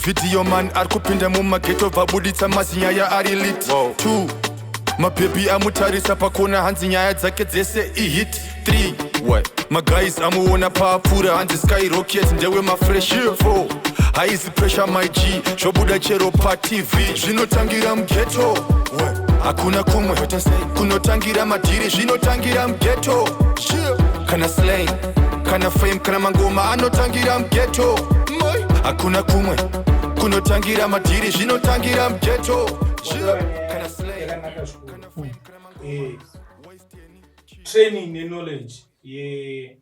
video man arikupinda mumageto vabuditsa mazinyaya ari lit 2 mabebi amutarisa pakona hanzi nyaya dzake dzese ihit 3 maguys amuona paapfuura hanzi skyrocket ndewe mafresh 4 haizi pressure my G zvobuda chero patv zvinotangira mugeto hakuna kumwe kunotangira madhiri zvinotangira mugeto kana slang kana fame kana mangoma anotangira mugeto hakuna kumwe kunotangira madhiri zvinotangira mugeto kana slang kana fame kana mangoma training ne knowledge ye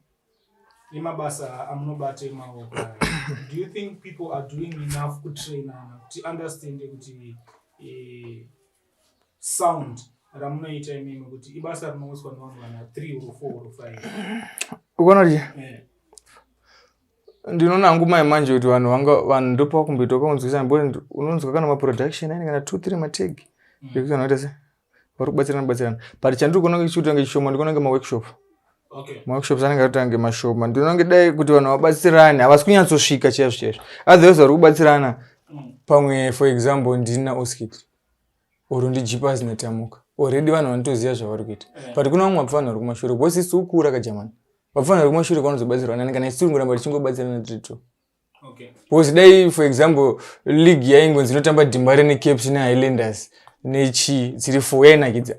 mabasa amunobate maoko. Do you think people are doing enough to train to understand kuti sound ramunoita imwe kuti ibasa rinouswa nevanhu vana 3 or 4 or 5? Ukonaje? Ndinoona hangu mai manje kuti vanhu ndopa kumbitoka unzwisa mbona unonzwa kana ma production yani kana 2-3 matag. Yekuti anoita se varubatsirana but chandiri kuona ngechiuta ngechishoma ndikuona ngema workshop. Okay. Ma workshops anenge atange mashoma ndinoona ngedai kuti vanhu vabatsirane havasi kunyatsosvika chezvo otherwise vari kubatsirana pamwe for example ndina oskit oro ndijipa zinatamuka already vanhu vanotoziva zvavari kuita but kuna vamwe vapfana vari kumashure bosi isi ukura kajamani vapfana vari kumashure kwanozobatsirana kana isi ngoramba tichingobatsirana tiricho. Okay. Bosi dai for example league yaingonzi inotamba Dimbare neCaps neHighlanders nechi dziri 4 yainakidza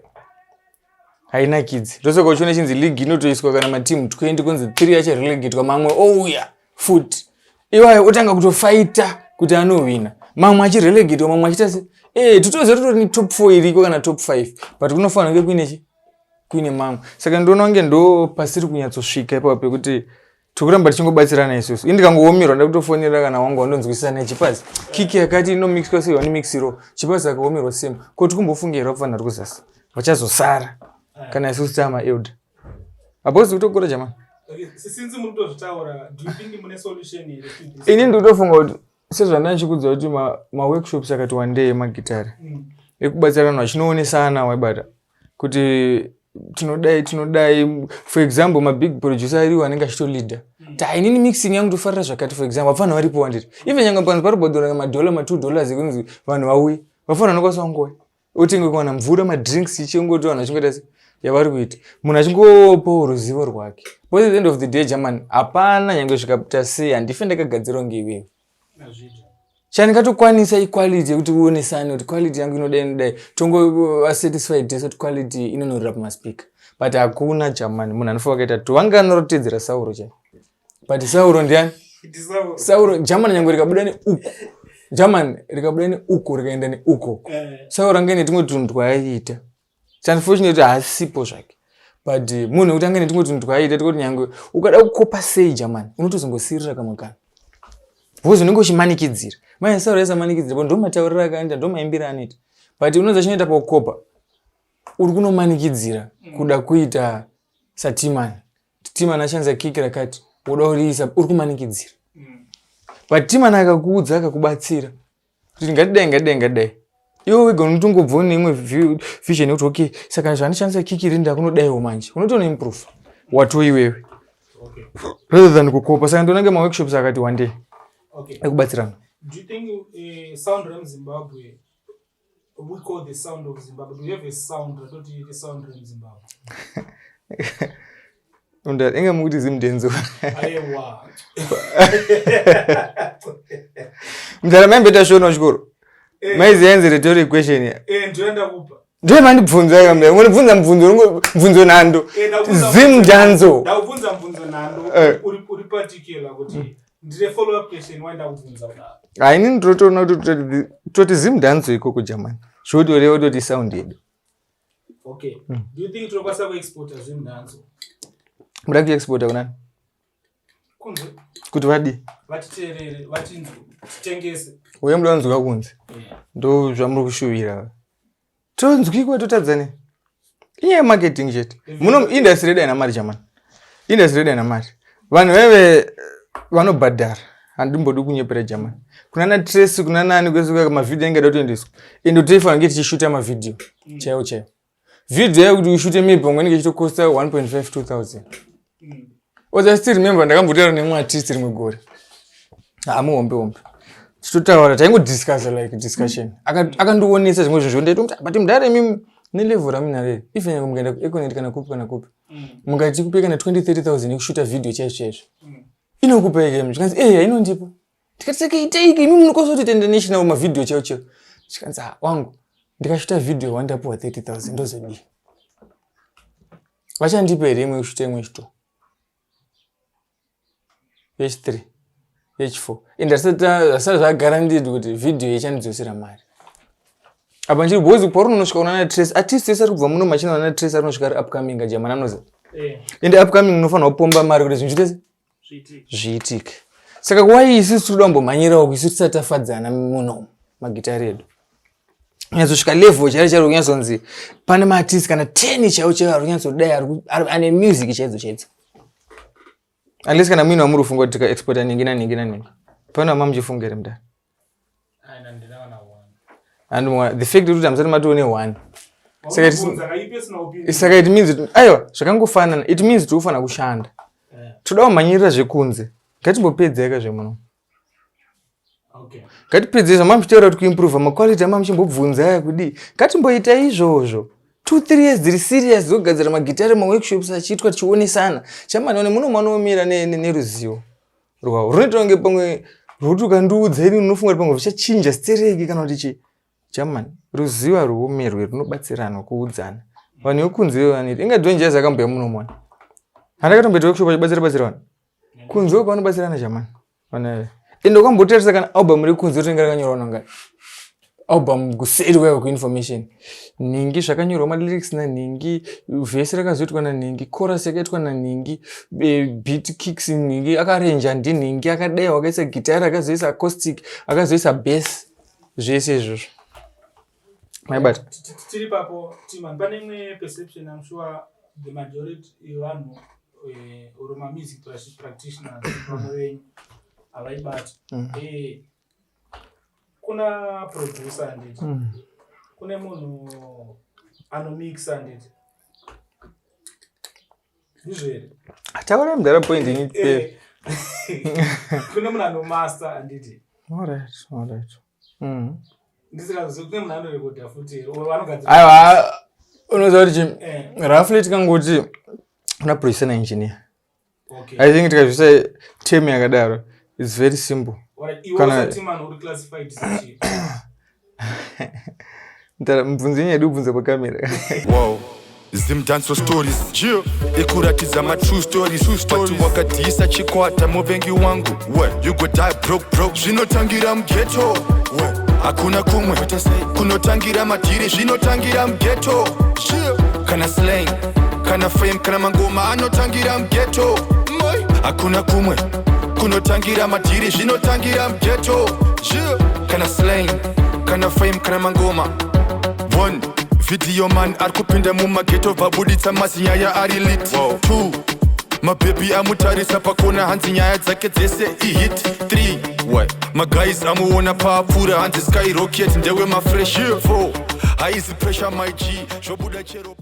haina kids roso kochona chinzi league inotoiswa kana matimu 20 kunzi 3 acha relegate kwa mamwe ouya foot iwayo utanga kutofighta kuti anowina mamwe achi relegate mamwe achita tutoze ni top 4 iriko kana top 5 but kunofanira kunge kuine mamwe saka ndoona nge ndo pasiri kunyatsosvika ipapo pekuti tukuramba tichingobatsirana isusu indikangowomirwa ndakutofonera kana wangu wandonzwisana nechipazi kiki yakati inomixwa sei wani mixiro chipazi akawomirwa same kuti kumbofungira kufanira kuzasa vachazosara kana isusu tama elder abozi kutokora jamani. Okay, since munotozvitaura do you think mune solution here to this? Ini ndotofunga kuti sezvandanchikudza kuti ma workshops akati one day magitari ekubatsirana vachinoonesa waibata kuti tinodai for example ma big producer ariwo anenge achito leader inini mixing yangu tofarira zvakati for example vafana varipo wandiri even nyanga panzi paribhodhora madola $2 ekunzi vanhu vauye vafana nokwasa nguwa utinge kuwana mvura madrinks ichingoti vanhu vachingota se yavari kuita munhu achingopawo ruzivo rwake but at the end of the day German hapana nyange zvikapita sei handife ndakagadzirwa ngeiwewe chandingatokwanisa equality yekuti uonesane kuti quality yangu inodai tongo satisfied kuti quality inonorira pamaspika but hakuna German munhu anofa kaita wanga anorotedzera Sauro cha but Sauro ndiani Sauro German nyange rikabuda ne uko German rikabuda ne uko rikaenda ne uko Sauro ngene tingwe tuntu twaiita unfortunately hasipo zvake but munhu kuti angene tingwe tuntu twaiita tikoti nyange ukada kukopa sei German unotozongosirira kamakana vozi unenge uchimanikidzira mai Sauro yasamanikidzira bo ndomataurira akaenda ndomaimbira anita but unoza chinoita pakukopa uri kunomanikidzira kuda kuita satimani timani achanza kiki rakati uda kuriisa uri kumanikidzira but timani akakuudza akakubatsira kuti ngatidai iwe wega unotongobva neimwe vision yekuti okay saka zvandishandisa kiki rinda kunodaiwo manje unotoona improve watoiwewe rather than kukopa saka ndonange ma workshops akati one day ekubatsirana. Do you think sound ram Zimbabwe we call the sound of Zimbabwe? Do you have a sound that you the sound ram Zimbabwe? Unda inga muti Zimdancehall. Aiwa. Mdala membeta show no chikoro. Maizi yenze rhetoric question ya. Ndoenda kupa. Ndiye mandibvunza kambe. Unibvunza mvunzo nando. Zimdancehall. Ndakubvunza mvunzo nando. Uri particular kuti ndire follow up question waenda kubvunza kudaro. Haini ndotoona kuti toti Zimdancehall ikoko German. Shoti orewo toti sound yedu. Okay. Do you think tunokwanisa kuexporta Zimdancehall? Muda kuexporta kunani? Kunze. Kuti vadi? Vatiterere, vatinzwe, titengese. Uye muda wanzwa kunze. Ndo zvamuri kushuvira. Tonzwikwa totadzane. Iye marketing chete. Muno industry yedu ina mari German. Industry yedu ina mari. Vanhu veve vanobhadhara. Handimbodi kunyepera German. Kuna na trace kuna nani kwezuka kama video ingada kutoendeswa. Endo taifa ngeti chishuta ma video. Chaiwo. Video yakuti ushute maybe ngene chitokosta 1.5-2,000. Oza still remember ndakambotera nemwe artist rimwe gore. Amuombe. Tichitaura taingodiscussa like discussion. Akandionesa zvimwe zvinhu ndaita kuti but mudare mimi nelevel ramunare even mukaenda econet kana kupi. Mungati kupe kana 20-30,000 yekushuta video chaizvo. Inokupa game. Chikanzi inondipa. Tikati take mimi munokosoti tende national ma video chaicho. Chikanzi wangu ndikashuta video wandapuwa 30,000 ndozodi. Vachandipa here imwe kushuta imwe chito. H3 H4 indasata zvagaranted kuti video yechandidzosera mari. Apa ndiri bozi paunosvika unaana trace artist yese kubva muno machina unaana trace anosvika ari upcoming ajama anoza. Ende upcoming unofanira kupomba mari kuti zvinhu zviitike. Saka why isusu tinoda kumbomhanyirawo isusu tisati tafadzana muno magitari edu. Nyazosvika level chari kunyazonzi pane maartist kana 10 chaiwo ari kunyatsodai ane music chaidzo. Unless kana mwino amuru fungo tika exporta ningi. Pana mamuchifunga here mudare. And the fact that I'm saying one. Saka it means aiwa zvakangofanana it means tofana kushanda. Toda kumhanyirira zvekunze. Ngatimbopedzeka zvemuno. Okay. Ngatipedzesa mamuchitaura kuti kuimprove maquality amamuchimbobvunza kudi. Ngatimboita izvozvo. 2-3 years dziri serious dzogadzira magitari maworkshops achiitwa tichionesana. Chamani muno manomira neruzivo. Rwawo runotonge pamwe rutuka nduudza ini unofunga pamwe zvichachinja stereki kana kuti chi. Chamani ruzivo ruomerwe runobatsirana kuudzana. Vanhu vekunze vaniti ingadonjeza akamboya muno mwana. Handakatomboita workshop achibatsira. Kunze kwanobatsirana chamani. Vana ende kwambotarisa kana album rekunze rotenga rakanyorwa nangani. Album kuseri kwayo kuinformation. Ningi zvakanyorwa malyrics naningi, verse rakazoitwa naningi, chorus yakaitwa naningi, beat kicks ningi, akarenja ndiningi, akadaiwa akaisa gitari, akazoisa acoustic, akazoisa bass. Zvese izvozvo. Maibata. Tiri papo Timan pane imwe perception I'm sure the majority yevanhu or ma music practitioners pamwe avaibata. Kuna producer anditi. Kune munhu anomixa anditi. Ndizvere. Taura mudara point initi. Kune munhu anomaster anditi. Alright. Ndisikazivi kune munhu anorekodha futi vanogadzira. Aiwa unoziva kuti roughly tikangoti una producer na engineer. Okay. I think tikazvisa term yakadaro. It's very simple. Kana Timan uri classified sechi. Mubvunzo yedu ubvunza pakamera. Wow. Zimdancehall stories. Ikuratidza ma true stories. But wakadhisa chikwata muvengi wangu. You go die broke. Zvinotangira mughetto. Hakuna kumwe kunotangira madhiri. Zvinotangira mughetto. Kana slang, kana fame, kana mangoma anotangira mughetto. Hakuna kumwe kunotangira madhiri. Zvinotangira mughetto. Kana slang, kana fame, kana mangoma. One video man arikupinda mumaghetto vabuditsa mazinyaya ari lit. 2 mababy amutarisa pakona hanzi nyaya dzake dzese ihit. 3 maguys amuona paapfuura hanzi skyrocket ndewe mafresh. 4 haizi pressure my G zvobuda chero.